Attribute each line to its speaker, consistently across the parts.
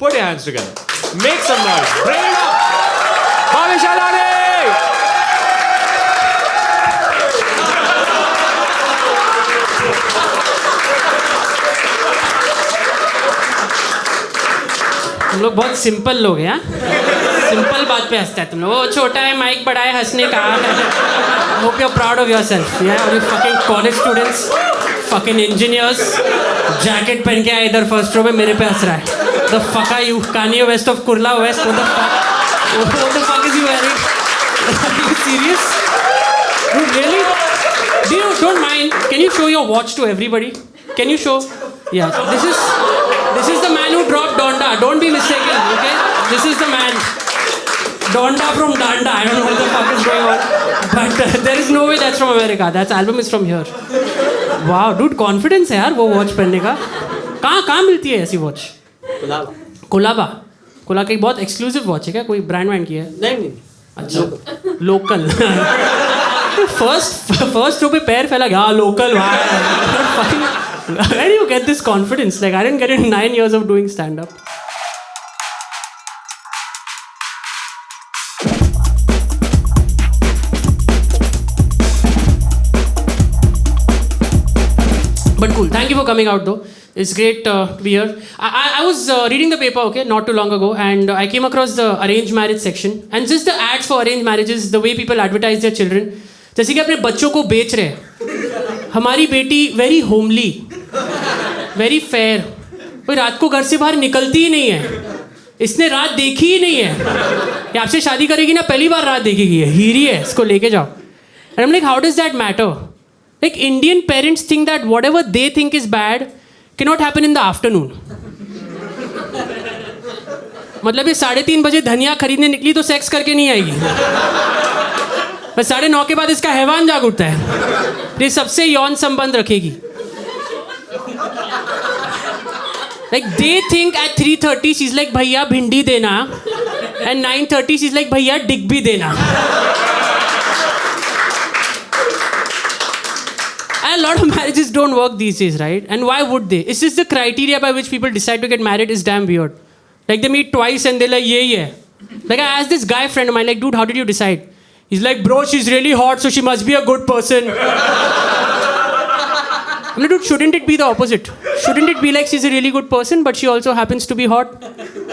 Speaker 1: Put your hands together. Make some noise. Bring it up. Bhavish Adani!
Speaker 2: हम लोग बहुत simple लोग हैं, सिंपल बात पे हंसता है तुम लोग. वो छोटा है, माइक बड़ा है, हंसने का. Hope you are proud of yourself. यार you fucking college students, fucking engineers, jacket पहन के आए इधर फर्स्ट रो में, मेरे पे हंस रहा है. The fuck are you? Kanye West of Kurla West. What the fuck is he wearing? Are you serious? Dude, really? Don't mind. Can you show your watch to everybody? Can you show? Yeah. This is the man who dropped Donda. Don't be mistaken. Okay. This is the man. Donda from Danda. I don't know what the fuck is going on. But there is no way that's from America. That album is from here. Wow, dude, confidence है यार वो watch पहनने का. कहाँ मिलती है ऐसी watch? Colaba. Cola की बहुत एक्सक्लूसिव वॉच है क्या? कोई ब्रांड वैंड की है?
Speaker 3: नहीं.
Speaker 2: अच्छा, लोकल. फर्स्ट रो पे पैर फैला गया. लोकल भाई. Where do you get this confidence? Like I didn't get it in 9 years of doing stand-up. But cool. Thank you for coming out though. It's great to be here. I was reading the paper, okay, not too long ago, and I came across the arranged marriage section. And just the ads for arranged marriages, the way people advertise their children. जैसे कि अपने बच्चों को बेच रहे हैं. हमारी बेटी वेरी होमली, वेरी फेयर, कोई रात को घर से बाहर निकलती ही नहीं है. इसने रात देखी ही नहीं है. ये आपसे शादी करेगी ना, पहली बार रात देखेगी. है हीरी है, इसको लेके जाओ. And I'm like, how does that matter? Like Indian parents think that whatever they think is bad cannot happen in the afternoon. मतलब ये 3:30 बजे धनिया खरीदने निकली तो सेक्स करके नहीं आएगी. बस 9:30 के बाद इसका हैवान जाग उठता है. ये सबसे यौन संबंध रखेगी. Like they think at 3:30 she's like भैया भिंडी देना, and 9:30 she's like भैया डिग भी देना. And a lot of marriages don't work these days, right? And why would they? It's just the criteria by which people decide to get married is damn weird. Like they meet twice and they're like, yeah. Like I asked this guy friend of mine, like, dude, how did you decide? He's like, bro, she's really hot, so she must be a good person. I'm like, dude, shouldn't it be the opposite? Shouldn't it be like she's a really good person, but she also happens to be hot?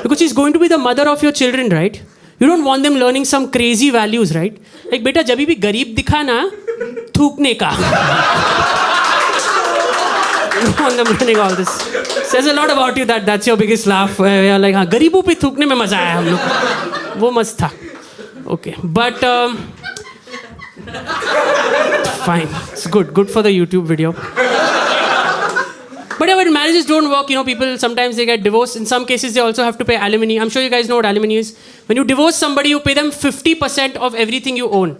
Speaker 2: Because she's going to be the mother of your children, right? You don't want them learning some crazy values, right? Like, beta, जब भी गरीब दिखा ना, थूकने का. You don't want them learning all this. Says a lot about you that that's your biggest laugh. You're like, हाँ, गरीबों पे थूकने में मजा आया हम लोग. वो मस्त था. Okay, but fine. It's good for the YouTube video. But yeah, when marriages don't work, you know, people sometimes they get divorced. In some cases, they also have to pay alimony. I'm sure you guys know what alimony is. When you divorce somebody, you pay them 50% of everything you own.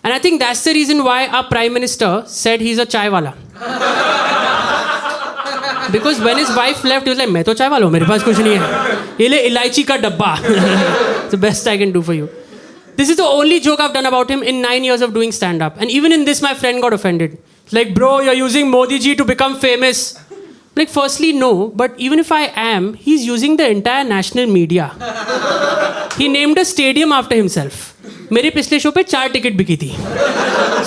Speaker 2: And I think that's the reason why our Prime Minister said he's a chai wala. Because when his wife left, he was like, मैं तो चाय वाला हूँ, मेरे पास कुछ नहीं है. ये ले इलायची का डब्बा. It's the best I can do for you. This is the only joke I've done about him in 9 years of doing stand-up. And even in this, my friend got offended. Like, bro, you're using Modi ji to become famous. Like, firstly, no. But even if I am, he's using the entire national media. He named a stadium after himself. मेरे पिछले show पे 4 ticket बिकी थी.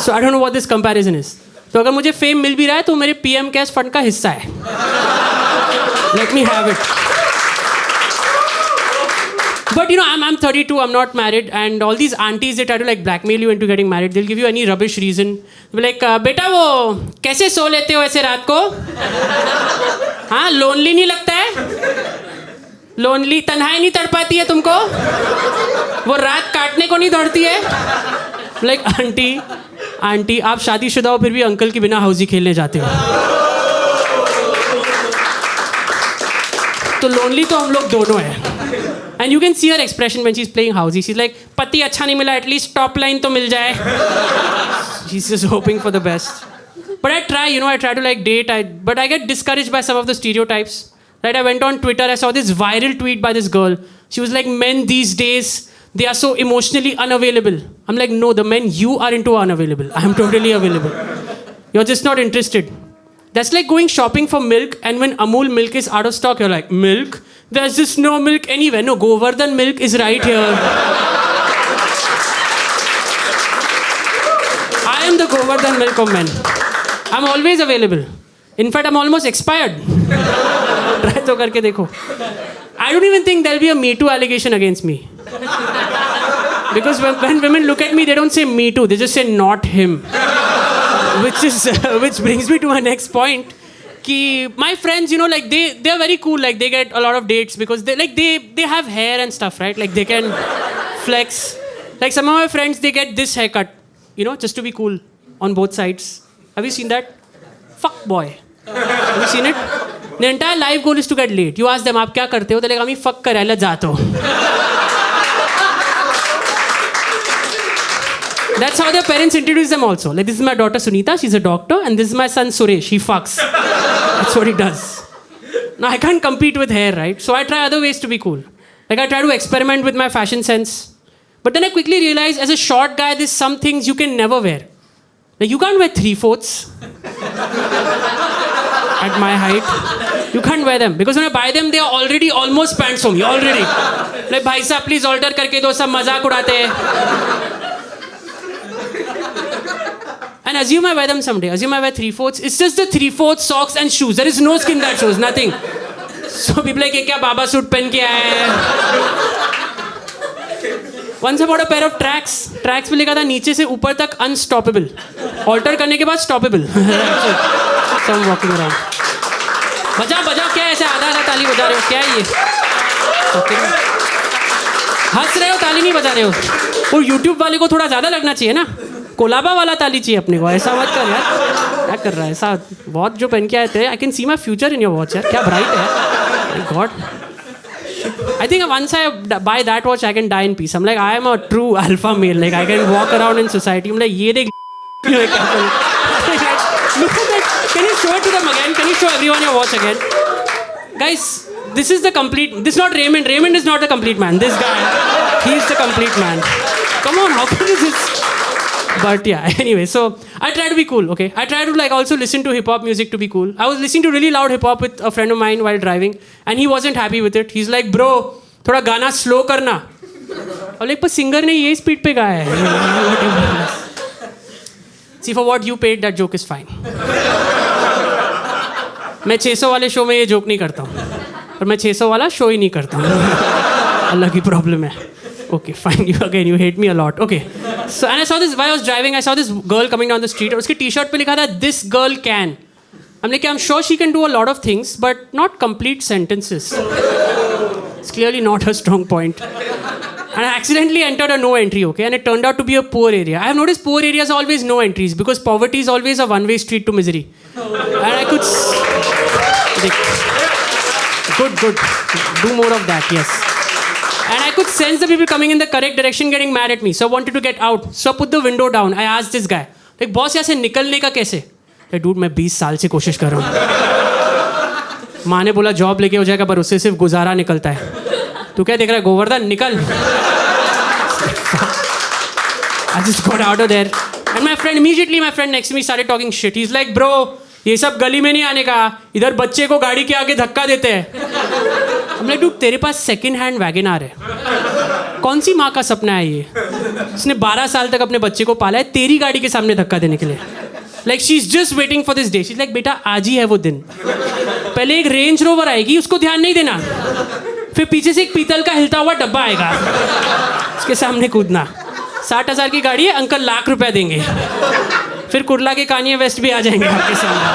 Speaker 2: So I don't know what this comparison is. तो अगर मुझे fame मिल भी रहा है तो मेरे PM कैश फंड का हिस्सा है. Let me have it. But you know, I'm 32, I'm not married, and all these aunties, they try to like blackmail you into getting married. They'll give you any rubbish reason. They'll be like, बेटा वो कैसे सो लेते हो ऐसे रात को? हाँ, lonely नहीं लगता है? लोनली तन्हाई नहीं तड़पाती है तुमको? वो रात काटने को नहीं दौड़ती है? लाइक आंटी आप शादीशुदा हो फिर भी अंकल के बिना हाउसी खेलने जाते हो. तो लोनली तो हम लोग दोनों हैं. And you can see her expression when she's playing housey. She's like, पति अच्छा नहीं मिला, at least top line तो मिल जाए. She's just hoping for the best. But I try to like date, but I get discouraged by some of the stereotypes. Right, I went on Twitter, I saw this viral tweet by this girl. She was like, men these days, they are so emotionally unavailable. I'm like, no, the men you are into are unavailable. I am totally available. You're just not interested. That's like going shopping for milk, and when Amul milk is out of stock, you're like, milk? There's just no milk anywhere. No, Govardhan milk is right here. I am the Govardhan milk of men. I'm always available. In fact, I'm almost expired. Try to karke dekho. I don't even think there'll be a Me Too allegation against me. Because when women look at me, they don't say Me Too. They just say not him. Which brings me to my next point. Ki my friends, you know, like they're very cool. Like they get a lot of dates because they have hair and stuff, right? Like they can flex. Like some of my friends, they get this haircut, you know, just to be cool on both sides. Have you seen that? Fuck boy. Have you seen it? The entire life goal is to get laid. You ask them, आप क्या करते हो? They're like, I'm fuck करायला जातो. That's how their parents introduce them also. Like, this is my daughter Sunita, she's a doctor, and this is my son Suresh, he fucks. That's what he does. Now, I can't compete with hair, right? So I try other ways to be cool. Like, I try to experiment with my fashion sense. But then I quickly realized, as a short guy, there's some things you can never wear. Like, you can't wear 3/4 at my height. You can't wear them. Because when I buy them, they are already almost pants for me. Already. Like, bhai sahab, please alter karke do, sab mazak udate hain. And assume I wear them someday. Assume I wear 3/4. It's just the 3/4 socks and shoes. There is no skin that shows. Nothing. So people like, kya baba suit pen ke aaye hai? Once I bought a pair of tracks. Tracks पे लिखा था नीचे से ऊपर तक unstoppable. Alter करने के बाद stoppable. So I'm walking around. बजाओ क्या ऐसे आधा ताली बजा रहे हो? क्या है ये? हंस रहे हो, ताली नहीं बजा रहे हो. वो YouTube वाले को थोड़ा ज़्यादा लगना चाहिए ना. कोलाबा वाला ताली चाहिए अपने को. ऐसा मत कर यार. क्या कर रहा है ऐसा? वॉच जो पहन के आए थे. I can see my future in your watch यार. क्या bright है. My God. I think once I buy that watch, I can die in peace. I'm like, I am a true alpha male. Like, I can walk around in society. I'm like, ye dekh. Look at that. Can you show it to them again? Can you show everyone your watch again? Guys, this is the complete. This is not Raymond. Raymond is not the complete man. This guy, he's the complete man. Come on, how cool is this? But yeah, anyway, so I try to be cool, okay? I try to like also listen to hip-hop music to be cool. I was listening to really loud hip-hop with a friend of mine while driving, and he wasn't happy with it. He's like, bro, थोड़ा गाना slow करना. और like, पर singer ने ये speed पे गाया है. See, for what you paid, that joke is fine. मैं 600 वाले शो में ये जोक नहीं करता हूँ. और मैं 600 वाला शो ही नहीं करता हूँ. अलग ही प्रॉब्लम है. Okay, fine. You hate me a lot. Okay. So, and I saw this, while I was driving, I saw this girl coming down the street. और उसके t-shirt पे लिखा था, this girl can. I'm like, I'm sure she can do a lot of things, but not complete sentences. It's clearly not her strong point. And I accidentally entered a no entry, okay? And it turned out to be a poor area. I have noticed poor areas are always no entries because poverty is always a one-way street to misery. And I could... Good. Do more of that, yes. And I could sense the people coming in the correct direction getting mad at me. So I wanted to get out. So I put the window down. I asked this guy, like, boss, यहाँ से निकलने का कैसे? Like, dude, मैं 20 साल से कोशिश कर रहा हूँ. माँ ने बोला जॉब लेके हो जाएगा पर उससे सिर्फ गुजारा निकलता है. तू क्या देख रहा है? गोवर्धन निकल. I just got out of there. And my friend next to me started talking shit. He's like, bro, ये सब गली में नहीं आने का. इधर बच्चे को गाड़ी के आगे धक्का देते हैं. I'm like, dude, तेरे पास सेकंड हैंड वैगनआर है. कौन सी माँ का सपना है ये? उसने 12 साल तक अपने बच्चे को पाला है तेरी गाड़ी के सामने धक्का देने के लिए. Like, she's just waiting for this day. She's like, बेटा आज ही है वो दिन. पहले एक रेंज रोवर आएगी, उसको ध्यान नहीं देना. फिर पीछे से एक पीतल का हिलता हुआ डब्बा आएगा. उसके सामने कूदना. 60,000 की गाड़ी है, अंकल लाख रुपया देंगे. फिर कुर्ला के कानिये वेस्ट भी आ जाएंगे आपके सामने.